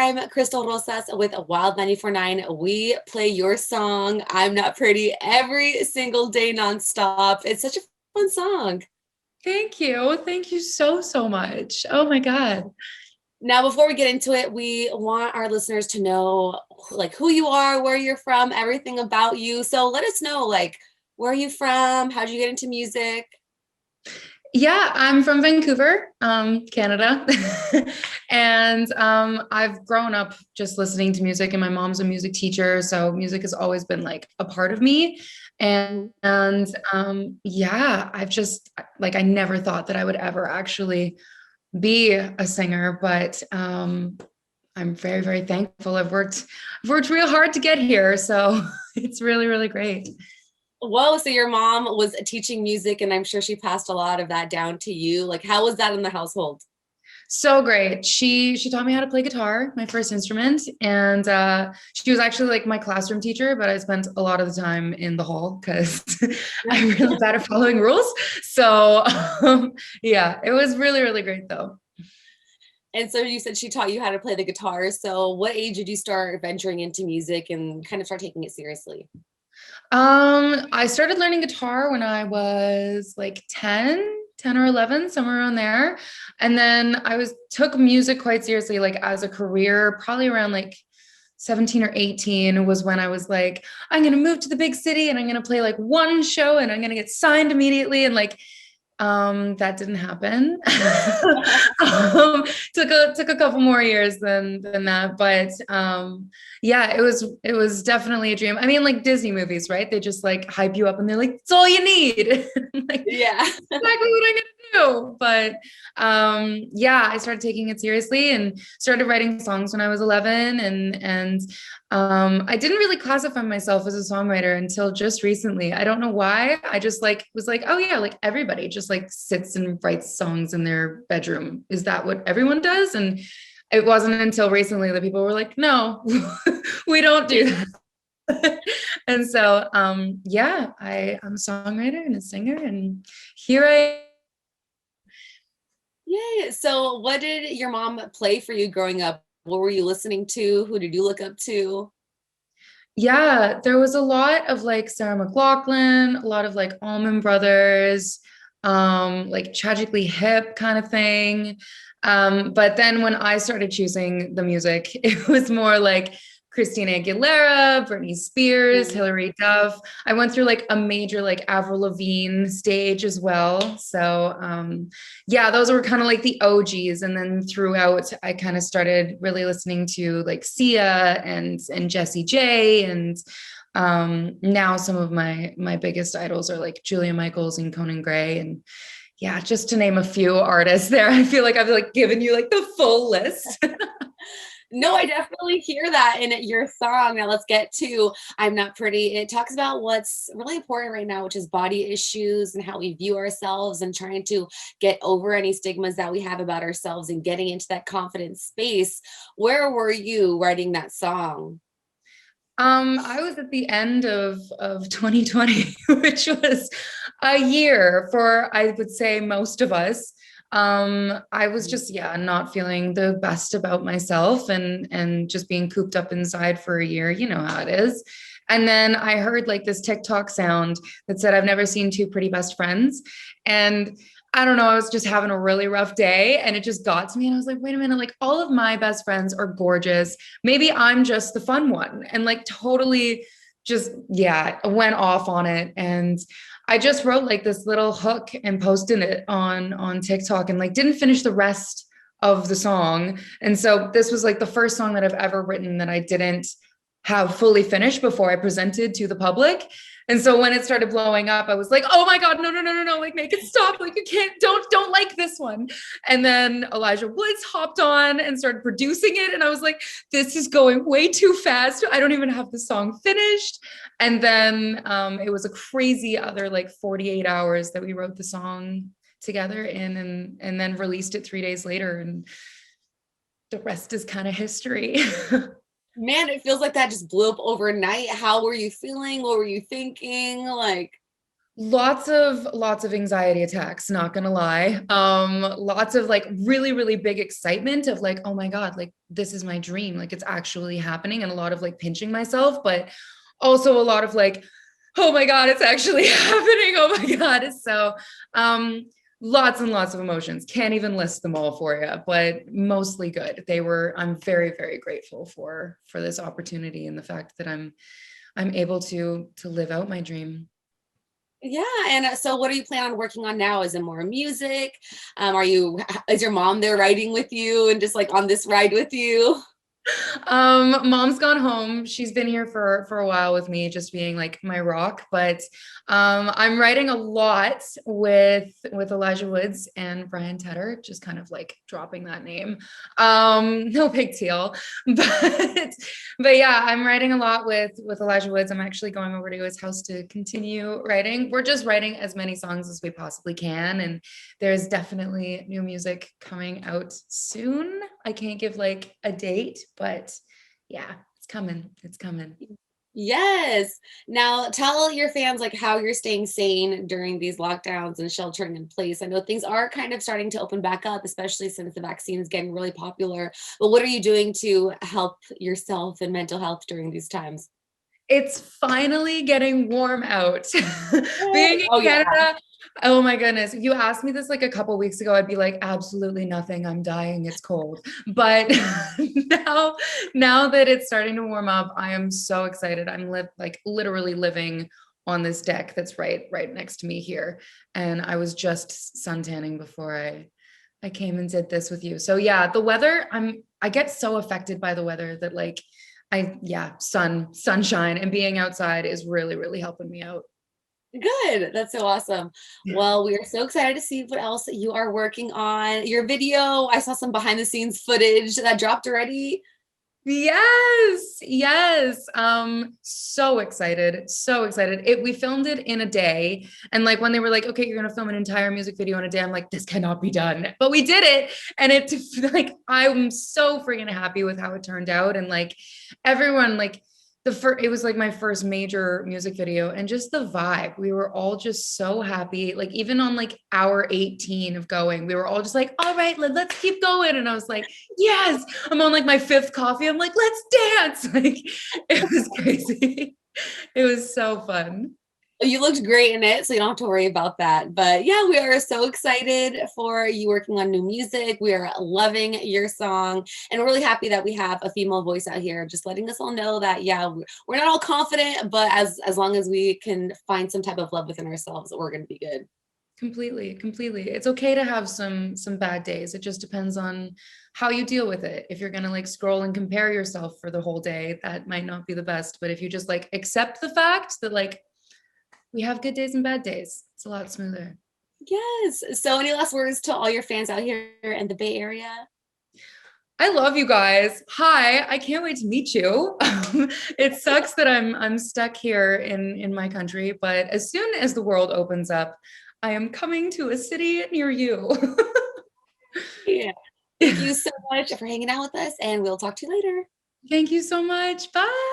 I'm Crystal Rosas with Wild 94.9. We play your song, I'm Not Pretty, every single day nonstop. It's such a fun song. Thank you. Thank you so, so much. Oh my God. Now, before we get into it, we want our listeners to know like who you are, where you're from, everything about you. So let us know, like, where are you from? How'd you get into music? Yeah, I'm from Vancouver, Canada. And I've grown up just listening to music, and my mom's a music teacher. So music has always been like a part of me. And yeah, I've just like, I never thought that I would ever actually be a singer, but I'm very, very thankful. I've worked real hard to get here. So it's really, really great. Whoa, so your mom was teaching music, and I'm sure she passed a lot of that down to you. Like, how was that in the household? So great. She taught me how to play guitar, my first instrument, and she was actually like my classroom teacher, but I spent a lot of the time in the hall because I'm really bad at following rules. So yeah, it was really, really great though. And so you said she taught you how to play the guitar. So what age did you start venturing into music and kind of start taking it seriously? I started learning guitar when I was like 10 or 11, somewhere around there. And then took music quite seriously, like as a career, probably around like 17 or 18 was when I was like, I'm going to move to the big city and I'm going to play like one show and I'm going to get signed immediately. And like, that didn't happen. um, took a couple more years than that, but yeah, it was definitely a dream. I mean, like Disney movies, right? They just like hype you up, and they're like, "It's all you need." Like, Yeah. exactly what I'm gonna do. But yeah, I started taking it seriously and started writing songs when I was 11, and I didn't really classify myself as a songwriter until just recently. I don't know why. I just like was like, oh yeah, like everybody just like sits and writes songs in their bedroom. Is that what everyone does? And it wasn't until recently that people were like, no, we don't do that. And so yeah, I'm a songwriter and a singer, and here I. Yay. So what did your mom play for you growing up? What were you listening to? Who did you look up to? Yeah, there was a lot of like Sarah McLachlan, a lot of like Allman Brothers, like Tragically Hip kind of thing. But then when I started choosing the music, it was more like Christina Aguilera, Britney Spears, Mm. Hilary Duff. I went through like a major like Avril Lavigne stage as well. So yeah, those were kind of like the OGs. And then throughout, I kind of started really listening to like Sia and Jessie J, and now some of my biggest idols are like Julia Michaels and Conan Gray, and yeah, just to name a few artists there. I feel like I've like given you like the full list. No, I definitely hear that in your song. Now let's get to I'm Not Pretty. It talks about what's really important right now, which is body issues and how we view ourselves and trying to get over any stigmas that we have about ourselves and getting into that confident space. Where were you writing that song? I was at the end of 2020, which was a year for, I would say, most of us. I was just, yeah, not feeling the best about myself, and just being cooped up inside for a year. You know how it is. And then I heard like this TikTok sound that said, "I've never seen two pretty best friends." And I don't know, I was just having a really rough day, and it just got to me. And I was like, wait a minute, like all of my best friends are gorgeous. Maybe I'm just the fun one. And like totally just, yeah, went off on it. And I just wrote like this little hook and posted it on TikTok, and like didn't finish the rest of the song. And so this was like the first song that I've ever written that I didn't have fully finished before I presented to the public. And so when it started blowing up, I was like, oh my God, no, no, no, no, no, like make it stop. Like you can't, don't like this one. And then Elijah Woods hopped on and started producing it. And I was like, this is going way too fast. I don't even have the song finished. And then it was a crazy other like 48 hours that we wrote the song together in, and then released it 3 days later. And the rest is kind of history. Man, it feels like that just blew up overnight. How were you feeling? What were you thinking? Like, Lots of anxiety attacks, not gonna lie. Lots of like really, really big excitement of like, oh my God, like this is my dream, like it's actually happening, and a lot of like pinching myself, but also a lot of like, oh my God, it's actually happening. Oh my God. So lots and lots of emotions. Can't even list them all for you, but mostly good. I'm very, very grateful for this opportunity and the fact that I'm able to live out my dream. Yeah, and so what are you planning on working on now? Is it more music? Are you is your mom there riding with you and just like on this ride with you? Mom's gone home. She's been here for a while with me, just being like my rock. But I'm writing a lot with Elijah Woods and Brian Tedder, just kind of like dropping that name. No big deal. But yeah, I'm writing a lot with Elijah Woods. I'm actually going over to his house to continue writing. We're just writing as many songs as we possibly can, and there's definitely new music coming out soon. I can't give like a date, but yeah, it's coming. It's coming. Yes. Now tell your fans like how you're staying sane during these lockdowns and sheltering in place. I know things are kind of starting to open back up, especially since the vaccine is getting really popular. But what are you doing to help yourself and mental health during these times? It's finally getting warm out. Being Yay. in Oh yeah. Canada, oh my goodness. If you asked me this like a couple weeks ago, I'd be like, absolutely nothing. I'm dying. It's cold. But now, now that it's starting to warm up, I am so excited. Like literally living on this deck that's right next to me here. And I was just suntanning before I came and did this with you. So yeah, the weather, I get so affected by the weather that like yeah, sunshine and being outside is really, really helping me out. Good. That's so awesome. Well, we are so excited to see what else that you are working on. Your video, I saw some behind the scenes footage that dropped already. Yes, yes. So excited, so excited. We filmed it in a day, and like when they were like, "Okay, you're gonna film an entire music video in a day," I'm like, "This cannot be done," but we did it, and it like I'm so freaking happy with how it turned out, and like everyone like it was like my first major music video, and just the vibe. We were all just so happy. Like even on like hour 18 of going, we were all just like, "All right, let's keep going," and I was like, yes. I'm on like my fifth coffee. I'm like, let's dance. Like it was crazy. It was so fun. You looked great in it, so you don't have to worry about that. But yeah, we are so excited for you working on new music. We are loving your song, and we're really happy that we have a female voice out here, just letting us all know that yeah, we're not all confident, but as long as we can find some type of love within ourselves, we're going to be good. Completely, completely. It's okay to have some bad days. It just depends on how you deal with it. If you're gonna like scroll and compare yourself for the whole day, that might not be the best. But if you just like accept the fact that like we have good days and bad days, it's a lot smoother. Yes. So, any last words to all your fans out here in the Bay Area? I love you guys. Hi, I can't wait to meet you. It sucks that I'm stuck here in my country, but as soon as the world opens up, I am coming to a city near you. Yeah. Thank you so much for hanging out with us, and we'll talk to you later. Thank you so much. Bye.